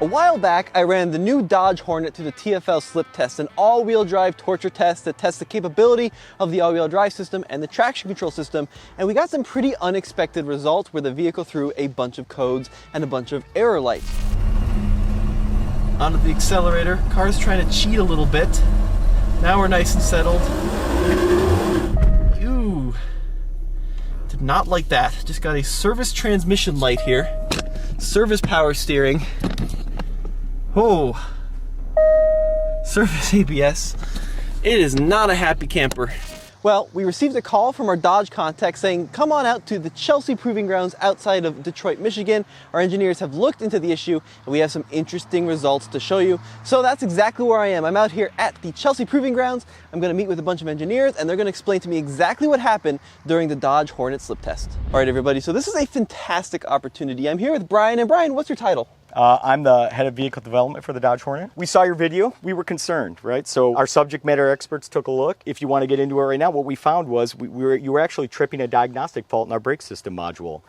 A while back, I ran the new Dodge Hornet through the TFL slip test, an all-wheel drive torture test that tests the capability of the all-wheel drive system and the traction control system, and we got some pretty unexpected results where the vehicle threw a bunch of codes and a bunch of error lights. Onto the accelerator, car's trying to cheat a little bit. Now we're nice and settled. Ooh, did not like that. Just got a service transmission light here. Service power steering. Oh, service ABS. It is not a happy camper. Well, we received a call from our Dodge contact saying, come on out to the Chelsea Proving Grounds outside of Detroit, Michigan. Our engineers have looked into the issue and we have some interesting results to show you. So that's exactly where I am. I'm out here at the Chelsea Proving Grounds. I'm gonna meet with a bunch of engineers and they're gonna explain to me exactly what happened during the Dodge Hornet slip test. All right, everybody, so this is a fantastic opportunity. I'm here with Brian, and Brian, what's your title? I'm the head of vehicle development for the Dodge Hornet. We saw your video, we were concerned, right? So our subject matter experts took a look. If you want to get into it right now, what we found was you were actually tripping a diagnostic fault in our brake system module.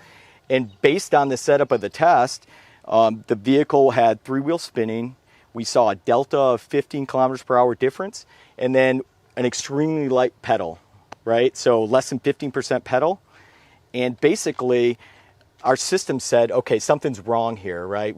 And based on the setup of the test, the vehicle had three-wheel spinning. We saw a delta of 15 kilometers per hour difference, and then an extremely light pedal, right? So less than 15% pedal. And basically, our system said, okay, something's wrong here, right?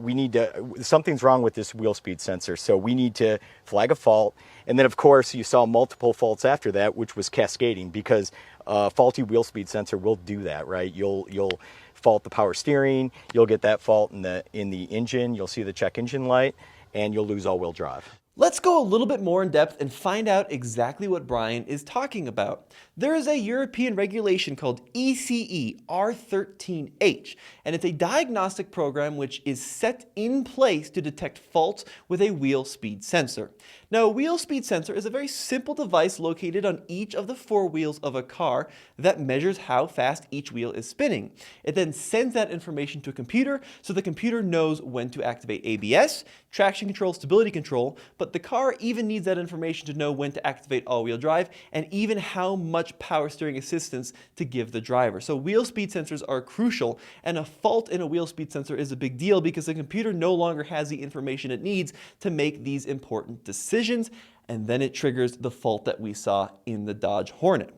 Something's wrong with this wheel speed sensor, so we need to flag a fault. And then, of course, you saw multiple faults after that, which was cascading, because a faulty wheel speed sensor will do that, right? You'll fault the power steering, you'll get that fault in the engine, you'll see the check engine light, and you'll lose all-wheel drive. Let's go a little bit more in depth and find out exactly what Brian is talking about. There is a European regulation called ECE R13H, and it's a diagnostic program which is set in place to detect faults with a wheel speed sensor. Now, a wheel speed sensor is a very simple device located on each of the four wheels of a car that measures how fast each wheel is spinning. It then sends that information to a computer, so the computer knows when to activate ABS, traction control, stability control, but the car even needs that information to know when to activate all-wheel drive and even how much power steering assistance to give the driver. So wheel speed sensors are crucial, and a fault in a wheel speed sensor is a big deal because the computer no longer has the information it needs to make these important decisions, and then it triggers the fault that we saw in the Dodge Hornet.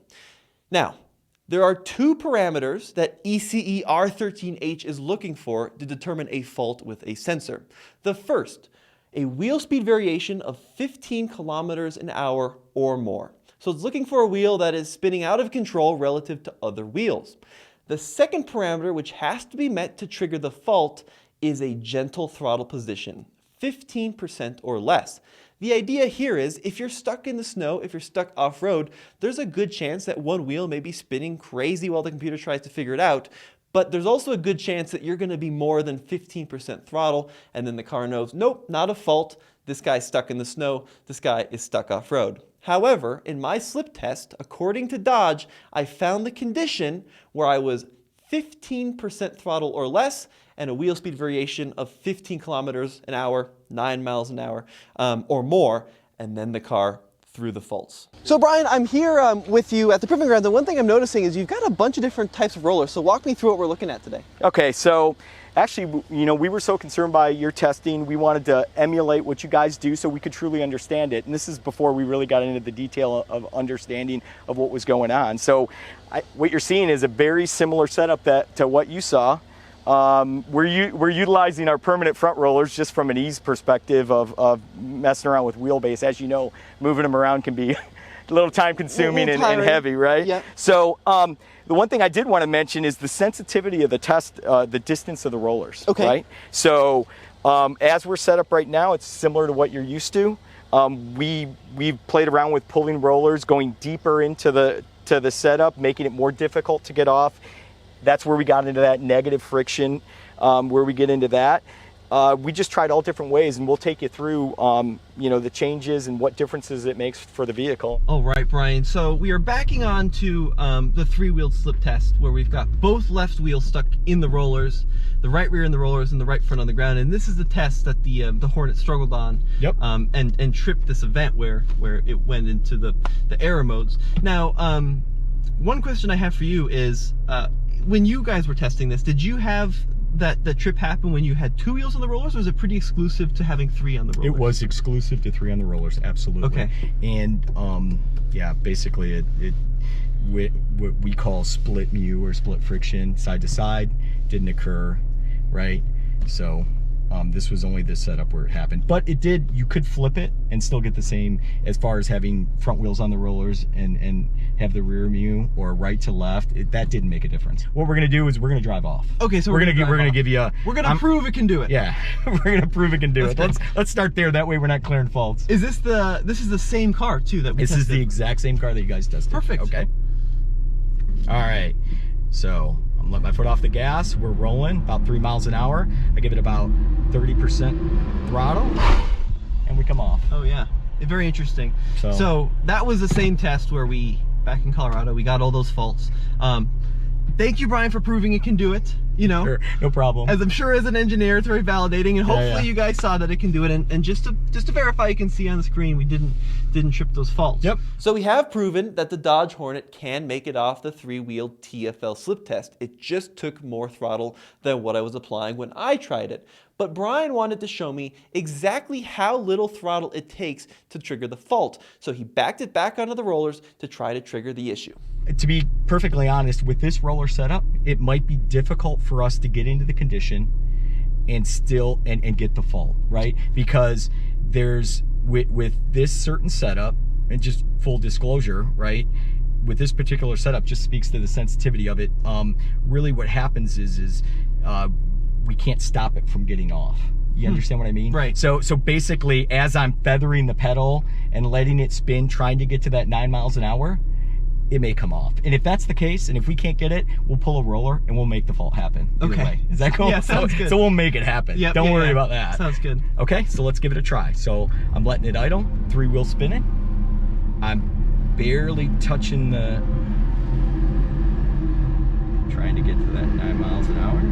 Now, there are two parameters that ECE R13H is looking for to determine a fault with a sensor. The first, a wheel speed variation of 15 kilometers an hour or more. So it's looking for a wheel that is spinning out of control relative to other wheels. The second parameter, which has to be met to trigger the fault, is a gentle throttle position, 15% or less. The idea here is if you're stuck in the snow, if you're stuck off-road, there's a good chance that one wheel may be spinning crazy while the computer tries to figure it out, but there's also a good chance that you're going to be more than 15% throttle, and then the car knows, nope, not a fault, this guy's stuck in the snow, this guy is stuck off-road. However, in my slip test, according to Dodge, I found the condition where I was 15% throttle or less, and a wheel speed variation of 15 kilometers an hour, 9 miles an hour, or more, and then the car through the faults. So Brian, I'm here with you at the Proving Grounds, and one thing I'm noticing is you've got a bunch of different types of rollers, so walk me through what we're looking at today. Okay, so actually, we were so concerned by your testing, we wanted to emulate what you guys do so we could truly understand it. And this is before we really got into the detail of understanding of what was going on. So what you're seeing is a very similar setup to what you saw. We're utilizing our permanent front rollers just from an ease perspective of messing around with wheelbase. As you know, moving them around can be a little time consuming and heavy, right? Yeah. So the one thing I did want to mention is the sensitivity of the test, the distance of the rollers. Okay. Right? So as we're set up right now, it's similar to what you're used to. We've played around with pulling rollers, going deeper into the setup, making it more difficult to get off. That's where we got into that negative friction, where we get into that. We just tried all different ways, and we'll take you through the changes and what differences it makes for the vehicle. All right, Brian. So we are backing on to the three-wheeled slip test, where we've got both left wheels stuck in the rollers, the right rear in the rollers, and the right front on the ground. And this is the test that the Hornet struggled on. Yep. And tripped this event where it went into the error modes. Now, one question I have for you is, when you guys were testing this, did you have that the trip happened when you had 2 wheels on the rollers, or was it pretty exclusive to having 3 on the rollers? It was exclusive to 3 on the rollers, absolutely. Okay. And yeah, basically what we call split mu or split friction side to side didn't occur, right? So this was only this setup where it happened, but you could flip it and still get the same as far as having front wheels on the rollers and have the rear mu, or right to left. That didn't make a difference. What we're gonna do is we're gonna drive off. Okay, so we're gonna give you we're gonna prove it can do it. Yeah, we're gonna prove it can do it. Let's start there. That way we're not clearing faults. Is this the same car too that we tested? This is the exact same car that you guys tested. Perfect. Okay. All right. So I'm letting my foot off the gas. We're rolling about 3 miles an hour. I give it about 30% throttle, and we come off. Oh yeah, very interesting. So that was the same test where back in Colorado, we got all those faults. Thank you, Brian, for proving it can do it. You know, sure, no problem. As I'm sure as an engineer, it's very validating, and hopefully you guys saw that it can do it. And just to verify, you can see on the screen we didn't trip those faults. Yep. So we have proven that the Dodge Hornet can make it off the 3-wheeled TFL slip test. It just took more throttle than what I was applying when I tried it. But Brian wanted to show me exactly how little throttle it takes to trigger the fault. So he backed it back onto the rollers to try to trigger the issue. To be perfectly honest, with this roller setup, it might be difficult for us to get into the condition and still and get the fault, right? Because there's with this certain setup, and just full disclosure, right? With this particular setup, just speaks to the sensitivity of it. Really, what happens is we can't stop it from getting off. You understand what I mean? Right. So basically, as I'm feathering the pedal and letting it spin, trying to get to that 9 miles an hour, it may come off. And if that's the case, and if we can't get it, we'll pull a roller and we'll make the fault happen. Either way. Is that cool? Yeah, sounds good. So we'll make it happen. Yep, Don't worry about that. Sounds good. Okay, so let's give it a try. So I'm letting it idle, 3-wheel spinning. I'm barely touching trying to get to that 9 miles an hour.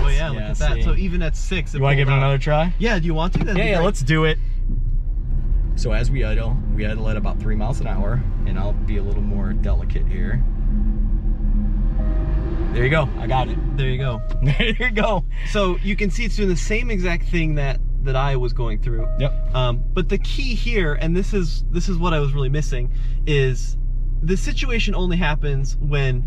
Oh yeah, look at that. So even at 6, you want to give it another try? Yeah, do you want to? Yeah, let's do it. So as we idle at about 3 miles an hour, and I'll be a little more delicate here. There you go, I got it. There you go. There you go. So you can see it's doing the same exact thing that I was going through. Yep. But the key here, and this is what I was really missing, is the situation only happens when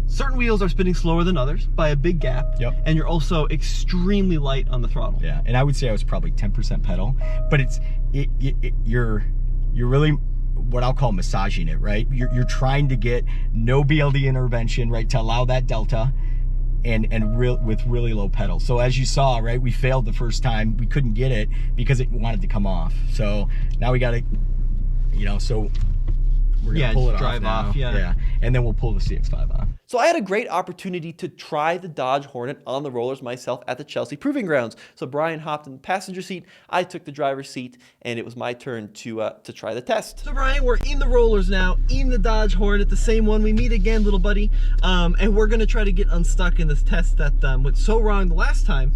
certain wheels are spinning slower than others by a big gap. Yep. And you're also extremely light on the throttle. Yeah, and I would say I was probably 10% pedal, but you're really what I'll call massaging it, right? You're trying to get no BLD intervention, right, to allow that delta, and with really low pedals. So as you saw, right, we failed the first time. We couldn't get it because it wanted to come off. So now we got to, so we're gonna pull it drive off. Yeah, and then we'll pull the CX-5 on. So I had a great opportunity to try the Dodge Hornet on the rollers myself at the Chelsea Proving Grounds. So Brian hopped in the passenger seat, I took the driver's seat, and it was my turn to try the test. So Brian, we're in the rollers now, in the Dodge Hornet, the same one. We meet again, little buddy, and we're gonna try to get unstuck in this test that went so wrong the last time.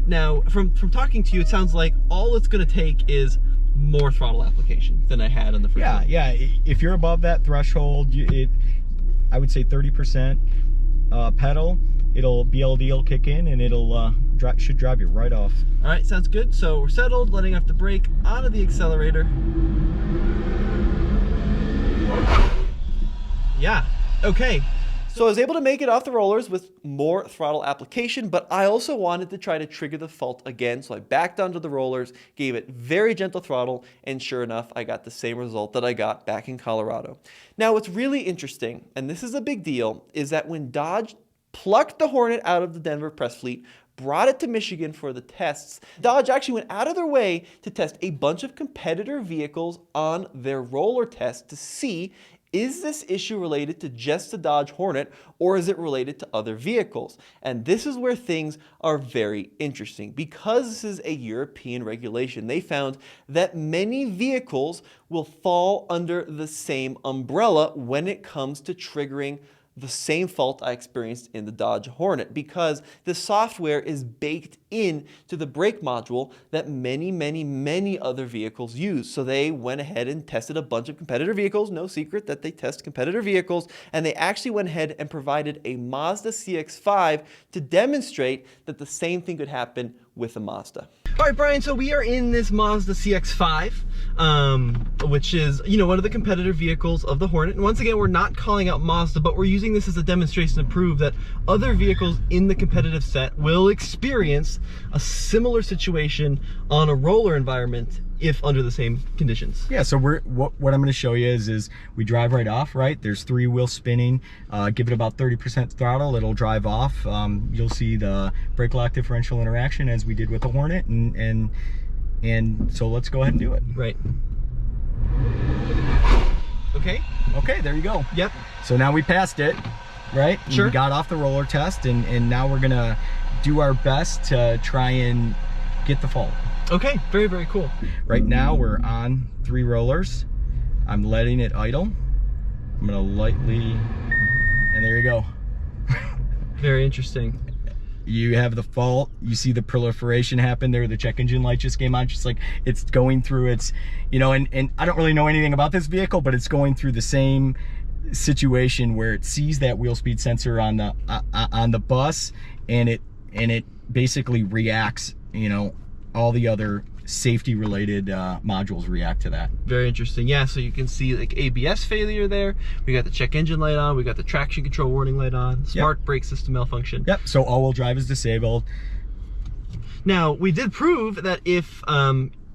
Now, from talking to you, it sounds like all it's gonna take is more throttle application than I had on the first one. Yeah. If you're above that threshold, I would say 30% pedal. BLD will kick in, and it'll should drive you right off. All right, sounds good. So we're settled, letting off the brake, onto the accelerator. Yeah. Okay. So I was able to make it off the rollers with more throttle application, but I also wanted to try to trigger the fault again. So I backed onto the rollers, gave it very gentle throttle, and sure enough, I got the same result that I got back in Colorado. Now, what's really interesting, and this is a big deal, is that when Dodge plucked the Hornet out of the Denver press fleet, brought it to Michigan for the tests, Dodge actually went out of their way to test a bunch of competitor vehicles on their roller test to see, is this issue related to just the Dodge Hornet, or is it related to other vehicles? And this is where things are very interesting. Because this is a European regulation, they found that many vehicles will fall under the same umbrella when it comes to triggering the same fault I experienced in the Dodge Hornet, because the software is baked in to the brake module that many other vehicles use. So they went ahead and tested a bunch of competitor vehicles. No secret that they test competitor vehicles, and they actually went ahead and provided a Mazda CX-5 to demonstrate that the same thing could happen with a Mazda. All right, Brian, so we are in this Mazda CX-5, which is, one of the competitor vehicles of the Hornet. And once again, we're not calling out Mazda, but we're using this as a demonstration to prove that other vehicles in the competitive set will experience a similar situation on a roller environment if under the same conditions. Yeah, so what I'm going to show you is we drive right off, right? There's 3 wheels spinning. Give it about 30% throttle, it'll drive off. You'll see the brake lock differential interaction as we did with the Hornet, and so let's go ahead and do it. Right. Okay. Okay, there you go. Yep. So now we passed it, right? Sure. We got off the roller test, and now we're gonna do our best to try and get the fault. Okay, very cool. Right now we're on 3 rollers. I'm letting it idle. I'm gonna lightly, and there you go. Very interesting. You have the fault. You see the proliferation happen there. The check engine light just came on, just like it's going through its, and I don't really know anything about this vehicle, but it's going through the same situation where it sees that wheel speed sensor on the bus, and it basically reacts, all the other safety related modules react to that. Very interesting. Yeah, so you can see like ABS failure there. We got the check engine light on. We got the traction control warning light on. Smart brake system malfunction. Yep, so all-wheel drive is disabled. Now, we did prove that if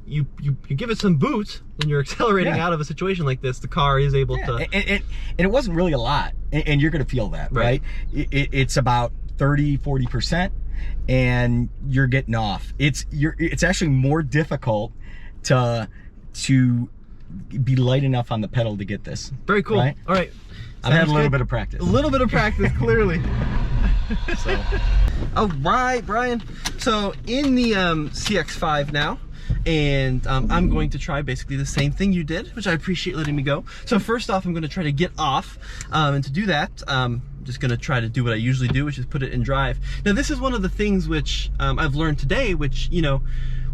you give it some boot and you're accelerating out of a situation like this, the car is able to... And it wasn't really a lot, and you're going to feel that, right? It's about 30-40%. And you're getting off. It's actually more difficult to be light enough on the pedal to get this. Very cool. Right? All right. I've had a little bit of practice. A little bit of practice, clearly. So. All right, Brian. So in the CX-5 now, and I'm going to try basically the same thing you did, which I appreciate letting me go. So first off, I'm going to try to get off, and to do that, I'm just going to try to do what I usually do, which is put it in drive. Now this is one of the things which I've learned today, which,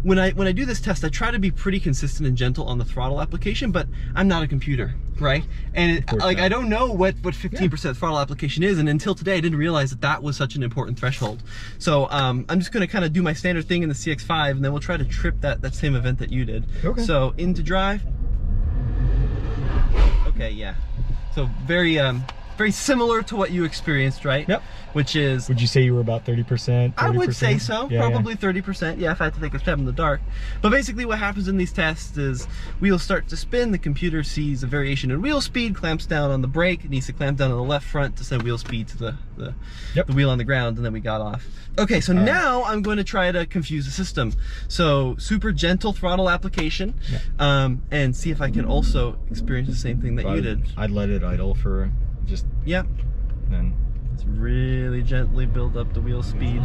when I do this test, I try to be pretty consistent and gentle on the throttle application, but I'm not a computer, right? And I don't know what 15% throttle application is, and until today I didn't realize that was such an important threshold. So I'm just going to kind of do my standard thing in the CX-5, and then we'll try to trip that same event that you did. Okay. So into drive. Okay, yeah. So very similar to what you experienced, right? Yep. Which is... Would you say you were about 30%? I would say so. Yeah, probably 30%. Yeah, if I had to take a stab in the dark. But basically what happens in these tests is wheels start to spin, the computer sees a variation in wheel speed, clamps down on the brake, it needs to clamp down on the left front to send wheel speed to the wheel on the ground, and then we got off. Okay, so now I'm going to try to confuse the system. So super gentle throttle application, and see if I can also experience the same thing that you did. I'd let it idle for just... Yep. Then... Let's really gently build up the wheel speed.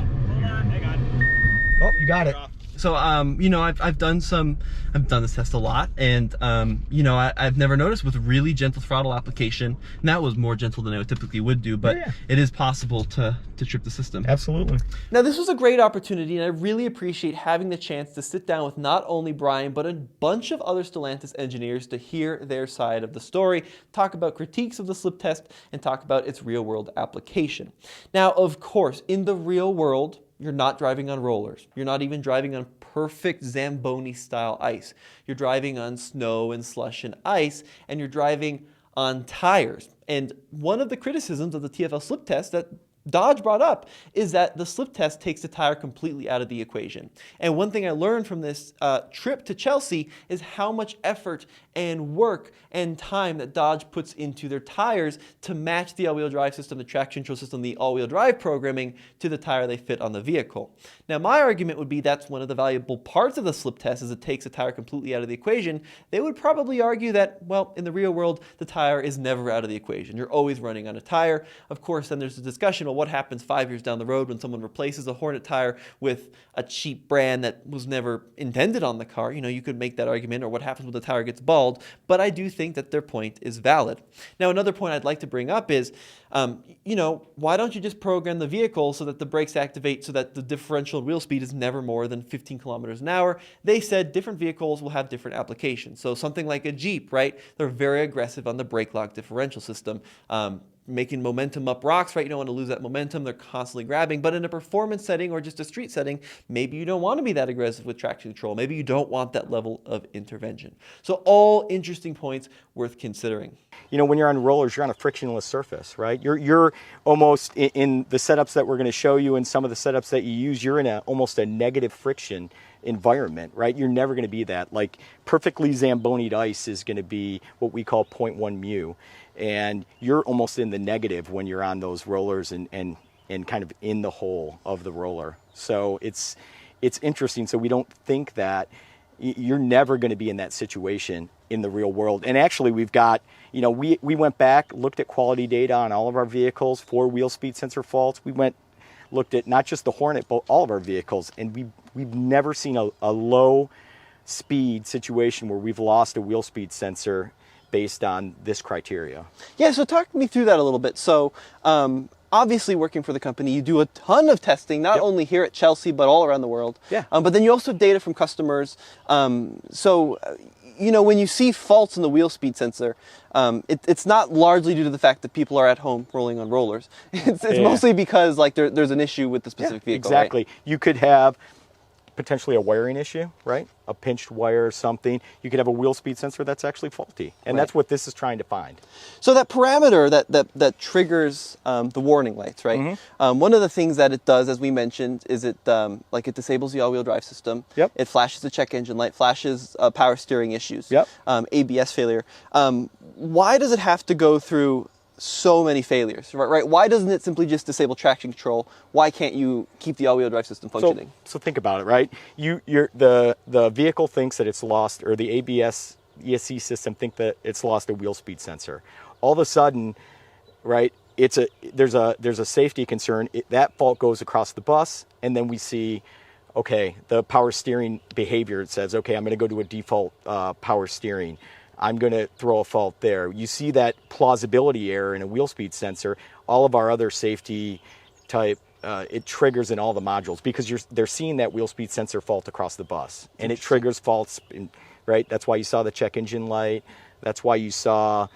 Oh, you got it. So, I've done this test a lot, and, I've never noticed with really gentle throttle application, and that was more gentle than I typically would do, but it is possible to trip the system. Absolutely. Now, this was a great opportunity, and I really appreciate having the chance to sit down with not only Brian, but a bunch of other Stellantis engineers to hear their side of the story, talk about critiques of the slip test, and talk about its real-world application. Now, of course, in the real world, you're not driving on rollers. You're not even driving on perfect Zamboni-style ice. You're driving on snow and slush and ice, and you're driving on tires. And one of the criticisms of the TFL slip test that Dodge brought up is that the slip test takes the tire completely out of the equation. And one thing I learned from this trip to Chelsea is how much effort and work and time that Dodge puts into their tires to match the all-wheel drive system, the traction control system, the all-wheel drive programming to the tire they fit on the vehicle. Now, my argument would be that's one of the valuable parts of the slip test is it takes the tire completely out of the equation. They would probably argue that, well, in the real world, the tire is never out of the equation. You're always running on a tire. Of course, then there's a discussion, well, what happens 5 years down the road when someone replaces a Hornet tire with a cheap brand that was never intended on the car? You could make that argument, or what happens when the tire gets bald, but I do think that their point is valid. Now, another point I'd like to bring up is, why don't you just program the vehicle so that the brakes activate so that the differential wheel speed is never more than 15 kilometers an hour? They said different vehicles will have different applications. So something like a Jeep, right? They're very aggressive on the brake lock differential system. Making momentum up rocks, right? You don't want to lose that momentum. They're constantly grabbing. But in a performance setting or just a street setting, maybe you don't want to be that aggressive with traction control. Maybe you don't want that level of intervention. So all interesting points worth considering. When you're on rollers, you're on a frictionless surface, right? You're almost in the setups that we're going to show you, and some of the setups that you use, you're in almost a negative friction environment, right? You're never going to be that. Like perfectly Zamboni'd ice is going to be what we call 0.1 mu. And you're almost in the negative when you're on those rollers and kind of in the hole of the roller. So it's interesting. So we don't think that you're never going to be in that situation in the real world. And actually we've got, we went back, looked at quality data on all of our vehicles for wheel speed sensor faults. Looked at not just the Hornet, but all of our vehicles. And we've never seen a low speed situation where we've lost a wheel speed sensor based on this criteria. Yeah, so talk me through that a little bit. So obviously working for the company, you do a ton of testing, not only here at Chelsea, but all around the world. Yeah. But then you also have data from customers. When you see faults in the wheel speed sensor, it's not largely due to the fact that people are at home rolling on rollers. It's mostly because there's an issue with the specific vehicle. Exactly. Right? You could have potentially a wiring issue, right? A pinched wire or something. You could have a wheel speed sensor that's actually faulty. And that's what this is trying to find. So that parameter that triggers the warning lights, right? Mm-hmm. One of the things that it does, as we mentioned, is it disables the all-wheel drive system. Yep. It flashes the check engine light, flashes power steering issues. Yep. ABS failure. Why does it have to go through so many failures, right? Why doesn't it simply just disable traction control? Why can't you keep the all-wheel drive system functioning? So think about it, right? The vehicle thinks that it's lost, or the ABS ESC system think that it's lost a wheel speed sensor. All of a sudden, right? There's a safety concern. That fault goes across the bus, and then we see, okay, the power steering behavior. It says, okay, I'm going to go to a default power steering. I'm going to throw a fault there. You see that plausibility error in a wheel speed sensor. All of our other safety type, it triggers in all the modules because they're seeing that wheel speed sensor fault across the bus. And it triggers faults, right? That's why you saw the check engine light. That's why you saw,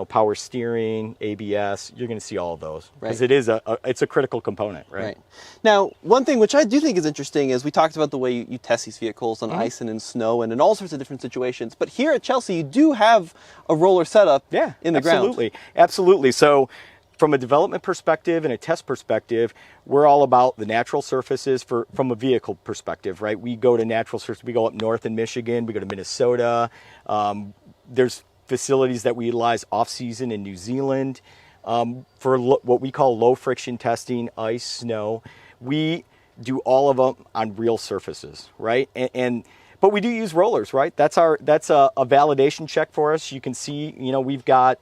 power steering, ABS. You're going to see all of those because it is it's a critical component, right? Now, one thing which I do think is interesting is we talked about the way you test these vehicles on ice and in snow and in all sorts of different situations. But here at Chelsea, you do have a roller setup in the ground. Absolutely. So from a development perspective and a test perspective, we're all about the natural surfaces from a vehicle perspective, right? We go to natural surfaces. We go up north in Michigan. We go to Minnesota. There's facilities that we utilize off-season in New Zealand for what we call low friction testing, ice, snow. We do all of them on real surfaces, right? But we do use rollers, right? That's a validation check for us. You can see, we've got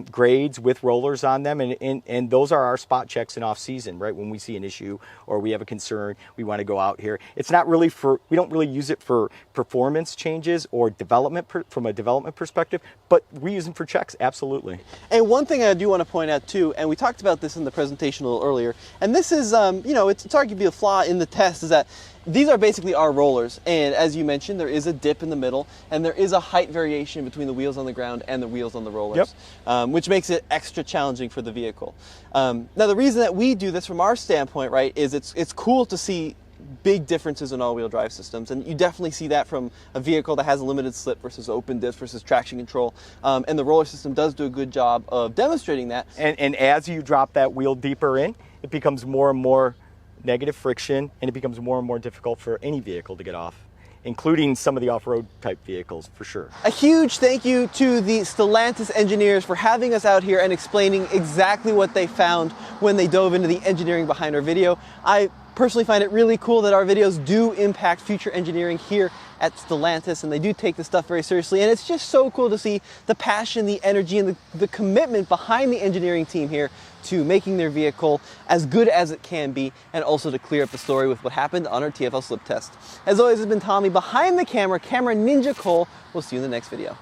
grades with rollers on them, and those are our spot checks in off season, right? When we see an issue or we have a concern, we want to go out here. It's not really we don't really use it for performance changes or development from a development perspective, but we use them for checks, absolutely. And one thing I do want to point out too, and we talked about this in the presentation a little earlier, and this is, it's arguably a flaw in the test, is that these are basically our rollers, and as you mentioned, there is a dip in the middle, and there is a height variation between the wheels on the ground and the wheels on the rollers, which makes it extra challenging for the vehicle. Now, the reason that we do this from our standpoint, right, is it's cool to see big differences in all-wheel drive systems, and you definitely see that from a vehicle that has a limited slip versus open diff versus traction control, and the roller system does do a good job of demonstrating that. And as you drop that wheel deeper in, it becomes more and more negative friction, and it becomes more and more difficult for any vehicle to get off, including some of the off-road type vehicles, for sure. A huge thank you to the Stellantis engineers for having us out here and explaining exactly what they found when they dove into the engineering behind our video. I personally find it really cool that our videos do impact future engineering here at Stellantis, and they do take this stuff very seriously. And it's just so cool to see the passion, the energy, and the commitment behind the engineering team here to making their vehicle as good as it can be, and also to clear up the story with what happened on our TFL slip test. As always, it's been Tommy behind the camera, Camera Ninja Cole. We'll see you in the next video.